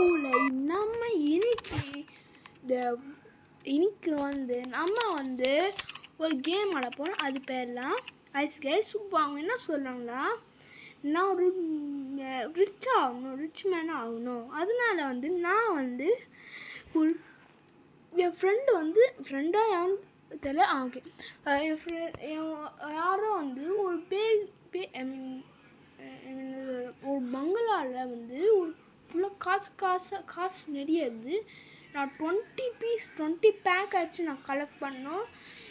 ஹோலை நம்ம இன்னைக்கு நம்ம ஒரு கேம் ஆட போகிறோம். அது பேர்லாம் ஐஸ் கேஸ். அவங்க என்ன சொல்கிறாங்களா, நான் ஒரு ரிச் மேன் ஆகணும். அதனால நான் ஒரு என் ஃப்ரெண்டாக யாரும் தெரியல. ஓகே, யாரோ ஒரு ஒரு பங்களாவில் ஒரு ஃபுல்லாக காசு நிறைய இருந்து நான் 20 பேக் ஆகிடுச்சு நான் கலெக்ட் பண்ணோம்.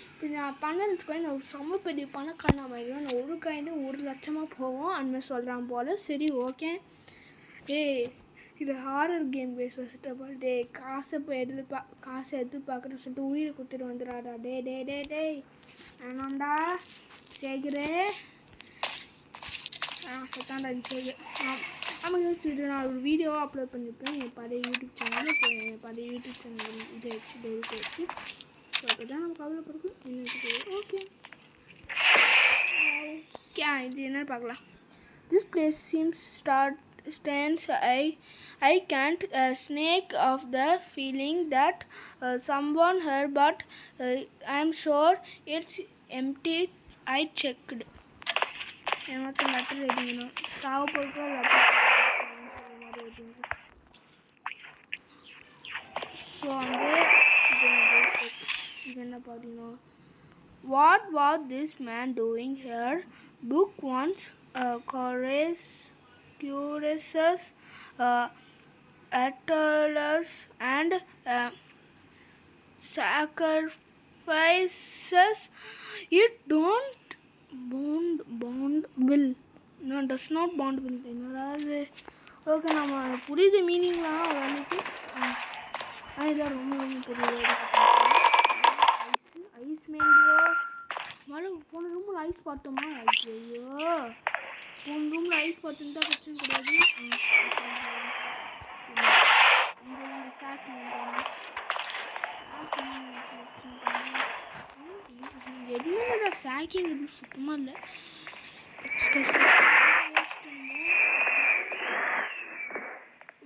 இப்போ நான் பண்ணதுக்கு நான் ஒரு செம்ம பெரிய பணக்காரன் ஆகிடுவேன். நான் ஒரு காயின் 1 லட்சமாக போவோம் அந்த சொல்கிறான் போல். சரி ஓகே, இது ஹாரர் கேம் பேஸ் வச்சுட்டப்போ காசை எதிர்பார்க்குறேன்னு சொல்லிட்டு உயிரை கொடுத்துட்டு வந்துடாதா. டே வேணாண்டா சேகரே. செத்தாண்டா சேகர். இது நான் ஒரு வீடியோவாக அப்லோட் பண்ணியிருப்பேன் என் பழைய யூடியூப் சேனல் இதை வச்சு டெலிட் வச்சு. அப்போ தான் நம்ம கவலைப்படுறது என்ன. ஓகே இது என்னன்னு பார்க்கலாம். This place stands I can't snake off the feeling that someone here, but I'm sure it's empty. I checked. எனக்கு லெட்டர் எழுதிக்கணும். சாவு போட்டு லெட்டர் ஸோ இது என்ன பார்த்தீங்கன்னா, what was this man doing here? Book once curious atolls and sacrifices. It don't bond will. No, does not bond will. என்னது okay, நம்ம புரியுது மீனிங்லாம் அன்னைக்கு. இதெல்லாம் ரொம்ப புரியுது. ஐஸ் மேன்ரோ மழை போன ரூமில் ஐஸ் பார்த்தோமா? ஐயோ, போன ரூமில் ஐஸ் பார்த்துருந்தா பிரச்சனை கிடையாது. இந்த சாக்கு எதுவுமே சாக்கிங் எதுவும் சுத்தமாக இல்லை.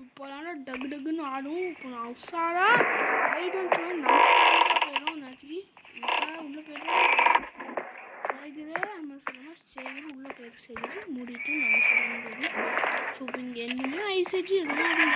இப்போதான டகுன்னு ஆடும். இப்போ நான் உஷாரா போயிடும் நினச்சி உஷாரா உள்ளே போயிடும். சேகரே நம்ம சொல்லணும், சேகர் உள்ளே போயிட்டு சேகர் மூடிட்டு நம்ம சொல்லுறது. ஸோ இப்போ இங்கே என்னமே ஐஸ் வச்சு எதுவும் இல்லை.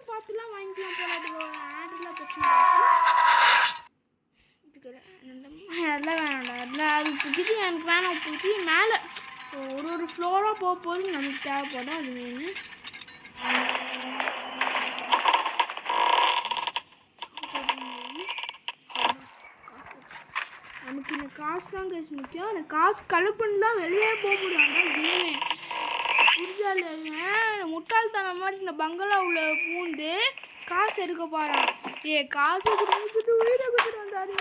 பார்த்துலாம் வாங்கிக்கலாம் போல. ஆடெல்லாம் பிரச்சனை அதெல்லாம் வேணாம்டா. அது புதுக்கு எனக்கு வேணாம். புதுக்கு மேலே ஒரு ஃப்ளோராக போகும்போது நமக்கு தேவைப்படும். அது வேணும். நமக்கு இந்த காசு தான் கேஸ் முக்கியம். எனக்கு காசு கலெக்ட் பண்ணி தான் வெளியே போக முடியும். கேமே புரிஞ்சாலே முட்டாள்தனம் மாதிரி இந்த பங்களாவில் பூந்து காசு எடுக்க போகிறான். காசு கொடுத்துட்டு உயிரை கொடுத்துட்டு வந்தாரு.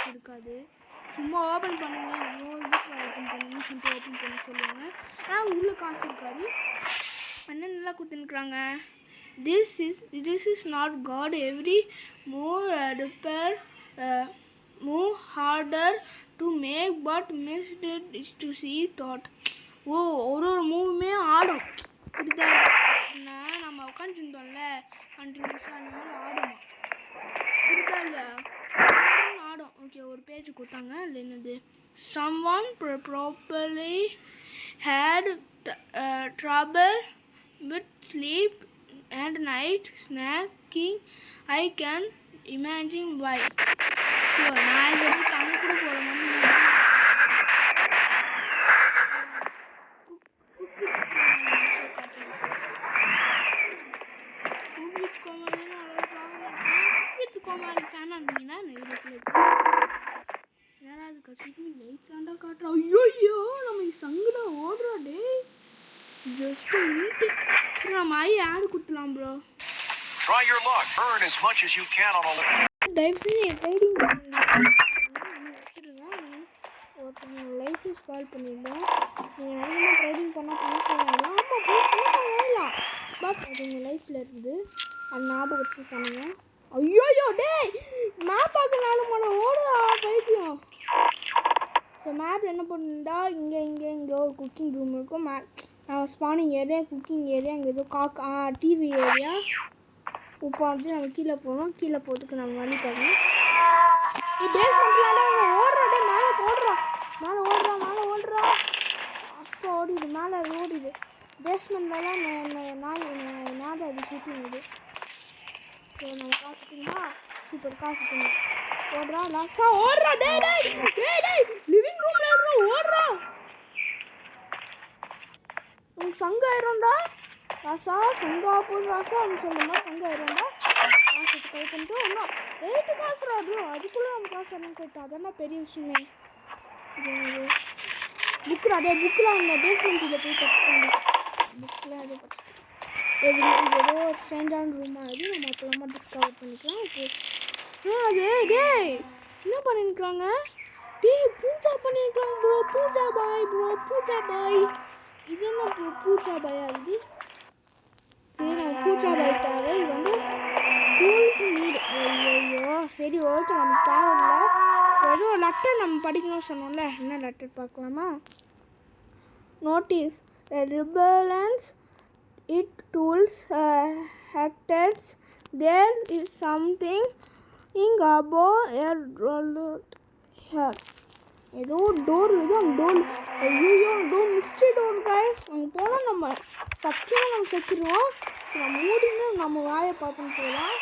இருக்காது, சும்மா ஓப்பன் பண்ணுங்க. இதுக்கு ஓப்பன் பண்ணுங்க சொல்லிட்டு ஓப்பன் பண்ண சொல்லுவாங்க. ஆனால் உள்ளே காசு இருக்காது. என்ன நல்லா கொடுத்துருக்குறாங்க. This is not God. Every move harder to make, but missed it is to see thought. ஒரு மூவுமே ஆடும். புரியுதா? நம்ம உட்காந்துருந்தோம்ல கண்டினியூஸாக அந்த மாதிரி ஆடுமா? புரியுதா இல்லையா? ஆடும். ஓகே, ஒரு பேஜ் கொடுத்தாங்க. இல்லை என்னது, someone properly had trouble with sleep and night snacking. I can imagine why. நான் இது தமிழ் கூட போட கோமாளி ஃபேனாக இருந்தீங்கன்னா யாராவது கட்சிக்கு லைட் தாண்டா காட்டுறோம். ஐயோ நம்ம சங்குடா ஓடுறா. டே ஜஸ்ட் வீட்டு சரி நம்ம ஆடு குத்தலாம் bro. Try your luck. Earn as much as you can on a டைப்னி ட்ரேடிங் ஒருத்தங்க லைஃப் இஸ் கால் பண்ணியிருந்தோம். நீங்கள் நிறையமாக ட்ரைவிங் பண்ணால் பணக்காரன் ஆகலாம். ஆமாம் போய் பணக்காரன் ஆகலாம். பட் அது உங்கள் லைஃப்பில் இருக்குது. அது ஞாபகம் வச்சு பண்ணுங்க. ஐயோயோ டேய் மேப் பார்க்கனாலும் ஓடுறா பைத்தியம். ஸோ மேப் என்ன பண்ணுண்டா இங்கே ஒரு குக்கிங் ரூம் இருக்கும். ஸ்பானிங் ஏரியா, குக்கிங் ஏரியா, இங்கே ஏதோ டிவி ஏரியா. இப்போ வந்து நம்ம கீழே போகணும். கீழே போகிறதுக்கு நம்ம வழி பார்க்கணும். பேஸ்மெண்ட்லாம் ஓடுறா டே மேலே ஓடுறா ஃபஸ்ட்டு ஓடிடு மேலே ஓடிடு. பேஸ்மெண்ட்லலாம் நான் அது ஷூட்டிங் இது. ஸோ நம்ம காசுட்டுங்களா சூப்பர் காசுட்டுங்க. ஓடுறா லாஸ்ட்டாக ஓடுறா டே லிவிங் ரூமில் இருக்கிற ஓடுறா. உனக்கு சங்காயிரம்டா ராசா சங்கா போது ராசா அப்படின்னு சொல்லுமா சங்காயிரம்டா. காசு கை பண்ணிட்டு ஒன்றும் 8 காசு ராடு அதுக்குள்ளே நம்ம காசு எல்லாம் போயிட்டோம். அதெல்லாம் பெரிய விஷயமே. இது புக்குடா அதே புக்கில் அவங்க பேஸ்மெண்ட்டில் போய் படிச்சுட்டாங்க. புக்கில் அதே படிச்சுட்டோம். இது ஏதோ ஒரு ஸ்ட்ரேஞ்சான ரூமாக இது நம்ம அப்புறமா டிஸ்கவர் பண்ணிக்கலாம். ஓகே அது டேய் என்ன பண்ணியிருக்காங்க? டேய் பூஜா பண்ணியிருக்காங்க ப்ரோ. பூஜா பாய் இது என்ன ப்ரோ பூஜா பாயா இது? சரி நம்ம பூஜா பாய் தேவை. இது வந்து ஸ்கூலுக்கு நீடு. ஐயோ சரி ஓகே நம்ம தேவையில்ல. ஏதோ லெட்டர் நம்ம படிக்கணும்னு சொன்னோம்ல. என்ன லெட்டர் பார்க்கலாமா? Notice rebalance it tools hectors there is something above a rolled here. ஏதோ டோர் இது அந்த டோர். ஐயோ டோர் மிஸ்ட்ரி டோர் கைஸ். அங்கே போனால் நம்ம சத்தியமாக நம்ம செத்துருவோம். ஸோ நம்ம மூடின்னு நம்ம வாயை பார்த்துன்னு போகலாம்.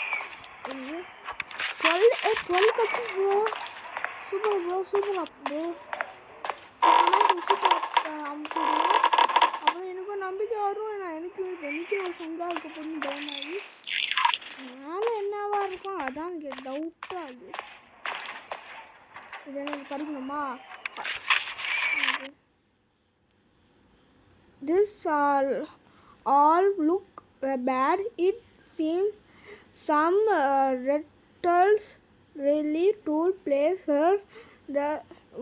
12 கட்சி ப்ரோ. சூப்பர் ப்ரோ சூப்பர் அமுச்சிடுவோம். அப்புறம் எனக்கும் நம்பிக்கை வரும். எனக்கு ஒரு சங்கா இருக்க போகணும்னு பயமாகி மேலே என்னவா இருக்கும் அதான் எனக்கு டவுட்டாக அது. இதை எனக்கு படிக்கணுமா? This all look bad. It seems some rattles really took place here.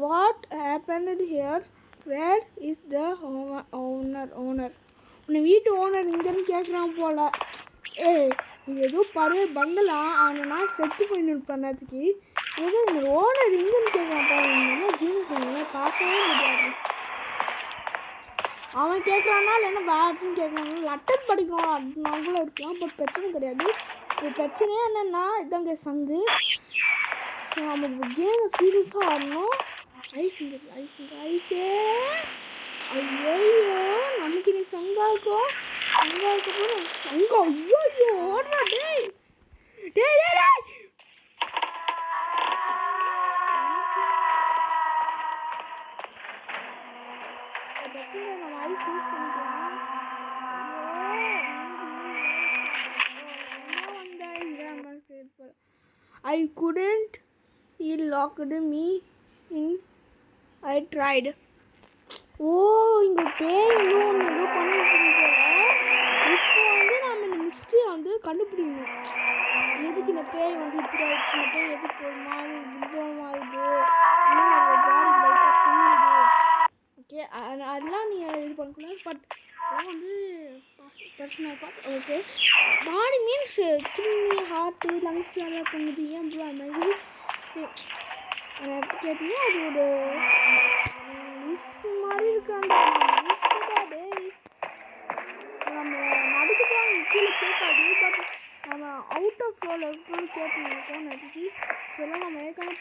What happened here? Where is the owner? உன்னை வீட்டு ஓனர் இங்கேன்னு கேட்குறான் போல. இது ஏதோ பழைய பங்களா. அவனை செத்து போயின்னு பண்ணதுக்கு ஏதோ இந்த ஓனர் எங்கேன்னு கேட்குறான் போல. ஜீனியஸ் பார்க்கவே முடியாது. அவன் கேட்குறானா இல்லைன்னா வேச்சுன்னு கேட்குறாங்க. லெட்டர் படிக்கணும் அப்படின்னாங்களும் இருக்கலாம். பட் பிரச்சனை கிடையாது. இப்போ பிரச்சனையே என்னென்னா இதாங்க சங்கு. ஸோ நம்ம கேமை சீரியஸாக வரணும். ஐஸே ஐயோ நமக்கு நீ சங்கா இருக்கும். சங்கா ஐயோ ஓடுறா டேய் பிரச்சனை நம்ம ஐஸ் யூஸ் பண்ணிக்கலாம். I couldn't. He locked me in. I tried. இங்கே பேய் ஏதோ பண்ணிட்டு இப்போ வந்து நம்ம இந்த மிஸ்ட்ரியை வந்து கண்டுபிடிக்கணும். எதுக்கு இந்த பேய் வந்து இப்படி ஆயிடுச்சு? இந்த பேய் எதுக்கு ஒரு மாதிரி விதமாக மாறுது? இன்னும் ஒரு பாடி லைட்டாக தூங்குது. ஓகே அதெல்லாம் நீங்கள் இது பண்ணக்கூடாது. பட் அதெல்லாம் வந்து பிரச்சனை பார்த்து ஓகே. பாடி மீன்ஸ் கிட்னி ஹார்ட்டு லங்ஸ் எல்லாம் தங்குது. ஏன் ப்ரோ அது மாதிரி கேட்டீங்கன்னா அது ஒரு மிஸ் மாதிரி இருக்காங்க. டேய் நம்ம நடுக்குதான் கீழே கேட்காது. பட் நம்ம அவுட் ஆஃப் ஃப்ளோவில் இருக்கோம்னு கேட்டுருக்கோம் நதிக்கு. இதெல்லாம் நம்ம ஏற்கனவே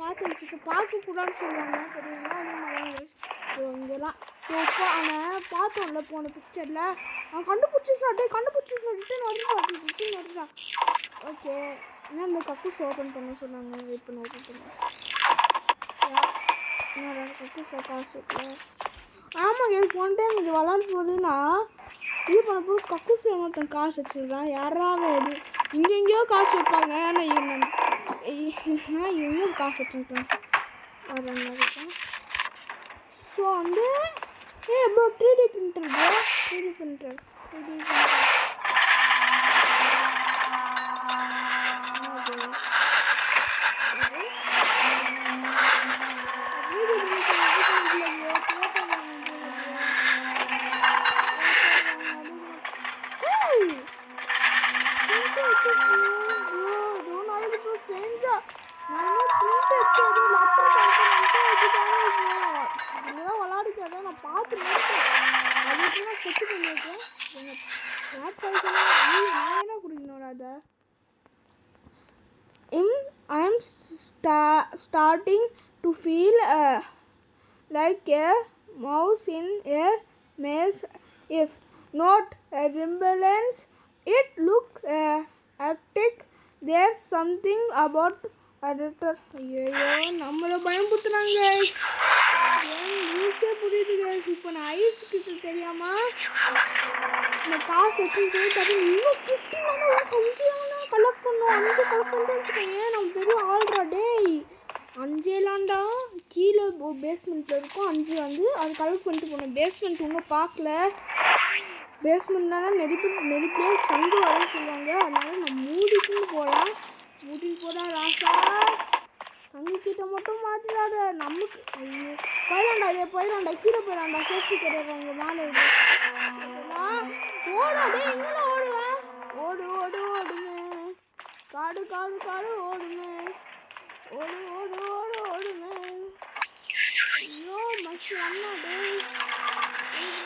பார்த்த விஷயத்தை பார்க்கக்கூடாதுன்னு சொல்லுவாங்க தெரியுங்களா? அதே மாதிரி இங்கெல்லாம் இப்போ அவனை பார்த்தோம்ல போன பிக்சரில் அவன் கண்டுபிடிச்சி சொல்லிட்டு வருதான். ஓகே என்ன இந்த கக்கூஸ் ஓப்பன் பண்ண சொன்னாங்க. வெயிட் பண்ண ஓப்பன் பண்ண என்னோட கக்கூஸ் காசு இருக்குல்ல. ஆமாங்க போன டைம் இது விளாட போகுதுன்னா இது பண்ண போது கக்கூஸ் ஒருத்தன் காசு வச்சுருக்கான். யாராவது இது எங்கேயோ காசு வைப்பாங்க. ஆனால் இவங்க காசு வச்சுருக்கேன் வர மாதிரி. ஸோ வந்து bro 3D printer bro 3D printer நான் பிரிண்ட் எடுத்து ஏதோ லெட்டர் இதுதான் விளாடிக்காத நான் பார்த்து நினைக்கிறேன் அதுக்கு நான் செட்டு பண்ணியிருக்கேன் நான் என்ன குடிக்கணும் அதை I am starting to feel like a mouse in a maze. If not a resemblance, it looks hectic. There's something about editor. ஐயோ நம்மள பயம்புத்துறாங்க guys. யூஸே புரியுது guys. இப்போ நான் ஐஸ் கிட்ட தெரியாம இந்த காசு எடுத்து தப்பி இன்னும் 15 கலெக்ட் பண்ணோம் 5 கலெக்ட் பண்ணிட்டு நம்ம பெரிய ஆல்ரா டேய் 5 ஏலாண்டா கீழே பேஸ்மெண்ட்டில் இருக்கும் 5 வந்து அது கலெக்ட் பண்ணிட்டு போனோம் பேஸ்மெண்ட் இன்னும் பார்க்கல பேஸ்மெண்ட்னால நெருப்பிலே சங்கு வரன்னு சொல்லுவாங்க அதனால நான் மூடிட்டு போடா ராசா சங்கு கிட்ட மட்டும் மாற்றிடாத நமக்கு ஐயோ போயிடலாண்டா கீழே போயிடலாண்டா சேஃப்டி கிடையாது மேலே ஓடாடே எங்கெல்லாம் ஓடுவேன் ஓடுமே காடு ஓடுமே ஓடுமே ஐயோ மச்சி அண்ணா டேய்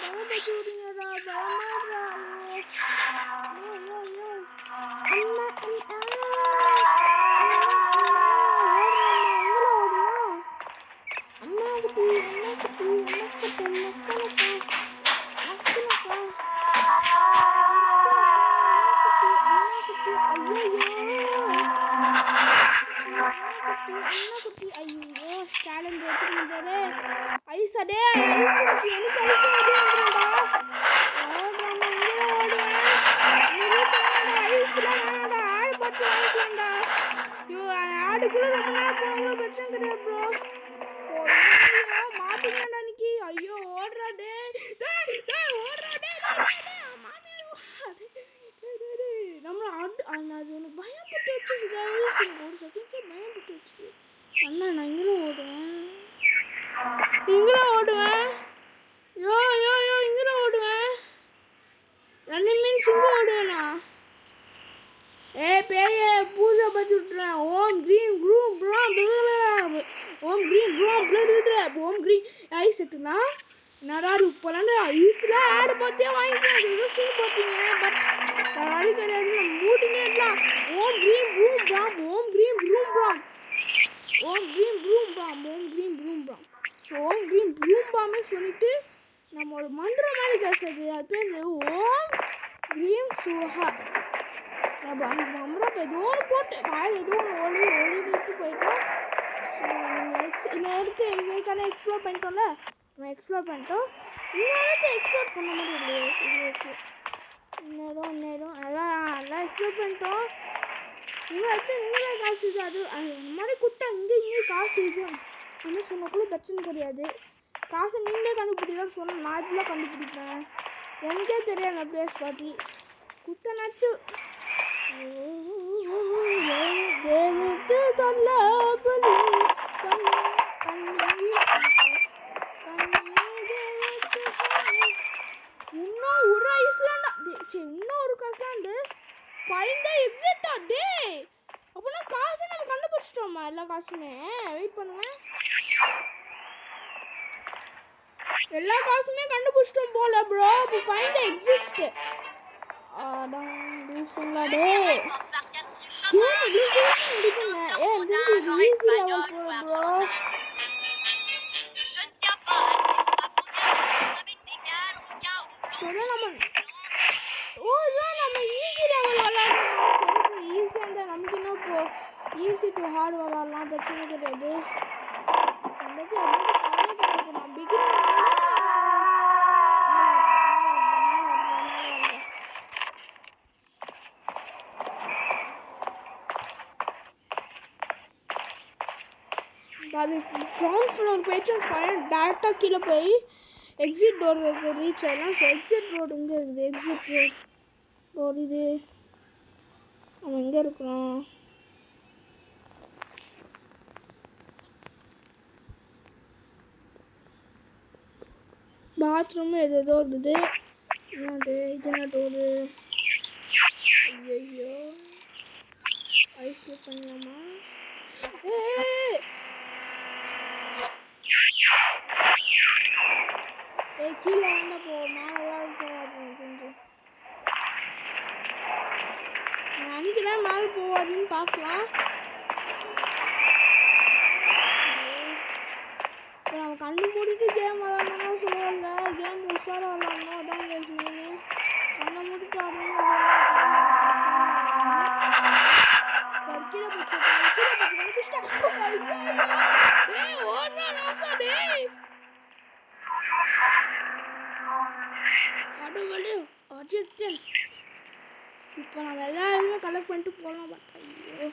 பயப்பட்டு விடுங்கடா பயமாடுறா ஐயோ அண்ணா குட்டி ஐயோ ஸ்டாலின் எடுத்துக்கிட்டாரு ஐசடே ஐஸ் எனக்கு ஐஸ் ஓடுறா ஆடு பார்த்து வாங்கிக்கலாம்டா ஐயோ ஆடுக்குள்ள ரொம்ப நேரம் போனாலும் பிரச்சனை கிடையாது ப்ரோ மாட்டிங்கடா இன்னைக்கு ஐயோ ஓடுறா டே ஓடுறா டே நம்மள அது எனக்கு பயப்பட்டு வச்சிருக்கு ஒரு செகண்ட் பயப்பட்டு வச்சிருக்கு அண்ணா நான் இங்கெல்லாம் ஓடுவேன் யோ இங்கெல்லாம் ஓடுவேன் ரன்னிங் மீன்ஸ் இங்கே ஓடுவேண்ணா பேய பூஜை பற்றி விட்டுறேன் ஓம் க்ரீன் ஐஸ் எடுத்துனா நடாரு இப்போலாண்டு ஐஸில் ஆடு பார்த்தே வாங்கிக்கலாம் ஏதோ சீன் பார்த்தீங்க பட் வேறு கிடையாது நம்ம மூட்டினே இருக்கலாம் ஓம் க்ரீன் ப்ரூம் ஸோ ஓம் க்ரீன் ப்ரூம் பாமே சொல்லிட்டு நம்ம ஒரு மந்திர மாதிரி பேசுறது அது பேர் ஓம் க்ரீம் சுஹா நம்ம ஏதோ ஒன்று போட்டு வாயில் ஏதோ ஒன்று ஓடிட்டு போயிட்டோம் இந்த இடத்து எங்களுக்கான எக்ஸ்ப்ளோர் பண்ணிட்டோம்ல நம்ம எக்ஸ்ப்ளோர் பண்ணிட்டோம் இந்த இடத்த எக்ஸ்ப்ளோர் பண்ண மாதிரி இல்லையே சரி ஓகே இன்னும் எல்லாம் எக்ஸ்ப்ளோர் பண்ணிட்டோம் இந்த இடத்துல எங்கே காசு இது அது இந்த மாதிரி குட்டை இங்கே காசு இது என்ன சொன்னக்குள்ள பிரச்சனை கிடையாது காசை நீங்களே கண்டுபிடிக்கலாம் சொன்னால் நான் இப்படிலாம் கண்டுபிடிப்பேன் எனக்கே தெரியாது அந்த பிளேஸ் பார்த்தி குட்டை நச்சு தேவத்து தொல்ல இன்னும் ஒரு ஐஸ்லாண்டா இன்னும் ஒரு காசாண்டு ஃபைண்ட் த எக்ஸிட்டா டே அப்போனா காசு நம்ம கண்டுபிடிச்சிட்டோமா எல்லா காசுமே வெயிட் பண்ணுங்க எல்லா காசுமே கண்டுபிடிச்சிட்டோம் போல ப்ரோ இப்போ ஃபைண்ட் த எக்ஸிஸ்ட் லூசுங்களா டே கேம் லூசு முடிப்பேங்க இது ஈஸி லெவல் போகிறோம் ப்ரோ நம்ம ஈஸி லெவல் விளாடணும் ஈஸியாக இருந்தால் நமக்கு என்ன இப்போ ஈஸி டு ஹார்ட் விளாட்லாம் பிரச்சனை கிடையாது நான் பிகினர் அது கிரவுண்ட் ஃப்ளோர் போயிட்டு டேரெக்டாக கீழே போய் எக்ஸிட் டோர் ரீச் ஆகலாம் ஸோ எக்ஸிட் ரோடு இங்கே இருக்குது எக்ஸிட் ரோடு இது நம்ம எங்கே இருக்கிறோம் பாத்ரூம் ஏதோ இருக்குது என்னது இது என்ன டோரு ஐயோ ஐஸ் பண்ணலாமா கீழே வேண்டா போ மேலெல்லாம் போகாது நான் நினைக்கிறேன் மேலே போகாதுன்னு பார்க்கலாம். இப்போ நம்ம கண்ணு மூடிட்டு கேம் விளாடணும்னா சொல்லல, கேம் உஷாராக விளாடணும். அதான் மெயின். கண்ணை மூடிட்டு ஆடணும். கீழே போச்சு ஓடுறா ராசா டேய். கடவுளே அஜித், இப்போ நம்ம எல்லாருமே கலெக்ட் பண்ணிட்டு போகலாம். பார்த்தா ஐயோ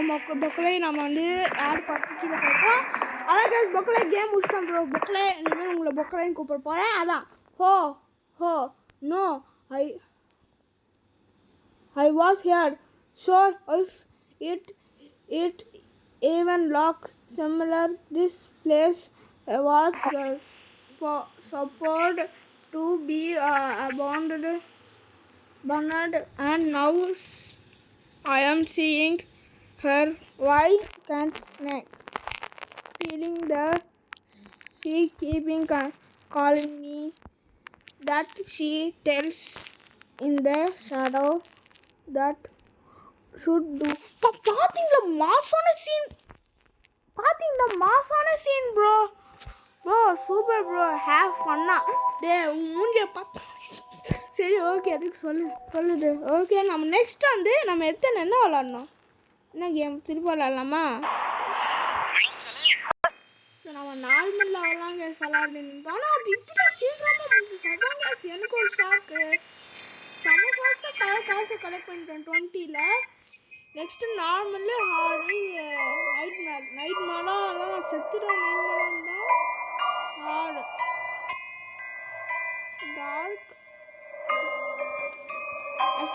இப்போ பொக்கலே நம்ம வந்து ஆட் பார்த்து கீழே போயிட்டோம். அதான் கேஸ் பொக்கலே கேம் முடிச்சிட்டோம் ப்ரோ. பொக்கலே இனிமேல் உங்களை பொக்கலேன்னு கூப்பிட போகிறேன். அதான் ஹோ ஹோ no I was here. Sure, if it even looked similar, this place was supposed to be abandoned, and now I am seeing her. Why can't snake feeling that she keeping calling me, that she tells in the shadow that should do. பாத்தீங்களா மாசான scene bro super bro. Have fun a day மூஞ்சிய பார்த்து. சரி okay அதுக்கு சொல்லுது okay. நம்ம next வந்து நம்ம எத்தனை என்ன விளாட்ணும், என்ன கேம் திருப்பி விளாட்லாமா? ஸோ நம்ம நார்மல் லெவலாம் கேஸ் விளாடுறோம். ஆனால் அது இப்படி சீக்கிரமாக முடிஞ்சு அதான் கேஸ் எனக்கு ஒரு ஷாக்கு. செம்ம ஃபாஸ்ட்டாக காசை கலெக்ட் பண்ணிட்டேன் 20ல். நெக்ஸ்ட்டு நார்மலு ஹார்டு நைட் மேலாம் நான் செத்துடுவேன். நைட் மேலாம் தான் ஹார்டு டார்க்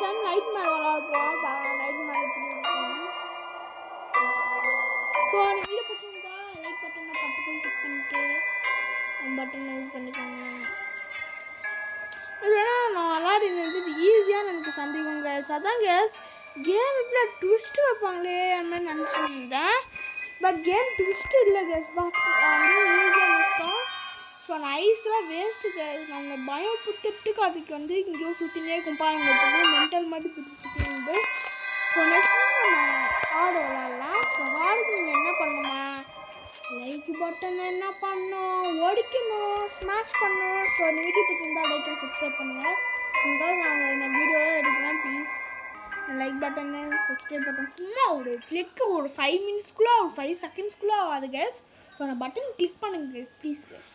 டைம் நைட் மேல் விளாடுறோம். பார்க்கலாம் நைட் மேல் எப்படி இருக்கும். ஸோ அந்த வீடியோ பிடிச்சிருந்தா லைக் பட்டனை 10 கிளிக் பண்ணிட்டு பட்டனை யூஸ் பண்ணிக்கோங்க. இல்லைன்னா நான் விளாடி நினைச்சிட்டு ஈஸியாக எனக்கு சந்தேகம் கேஸ். அதான் கேஸ் கேம் இப்படி ட்விஸ்ட்டு வைப்பாங்களே அந்த மாதிரி நினச்சிருந்தேன். பட் கேம் ட்விஸ்ட்டு இல்லை கேஸ். பட் வந்து ஈஸியாக முடிச்சிட்டோம். ஸோ நைஸாக வேஸ்ட்டு கேஸ். நம்ம பயம் புத்துட்டுக்கு அதுக்கு வந்து இங்கேயோ சுற்றினே இருக்கும் பாருங்க. மென்டல் மாதிரி சுற்றிட்டு ஸோ நெக்ஸ்ட் நம்ம ஹார்டு விளாட்லாம். ஸோ ஹார்டுக்கு நீங்கள் என்ன பண்ணணுமா, லைக் பட்டன் என்ன பண்ணணும், ஓடிக்கணும், ஸ்மாஷ் பண்ணணும். ஸோ இந்த வீடியோ பிடிச்சிருந்தா லைக் அண்ட் சப்ஸ்கிரைப் பண்ணுங்கள். இருந்தாலும் நாங்கள் இந்த வீடியோவை எடுக்கலாம். Please like button subscribe button சும்மா ஒரு கிளிக்கு ஒரு 5 மினிட்ஸ்க்குள்ளே ஒரு 5 செகண்ட்ஸ்க்குள்ளே ஆகாது கேஸ். ஸோ அந்த பட்டன் கிளிக் பண்ணுங்க ப்ளீஸ் கேஸ்.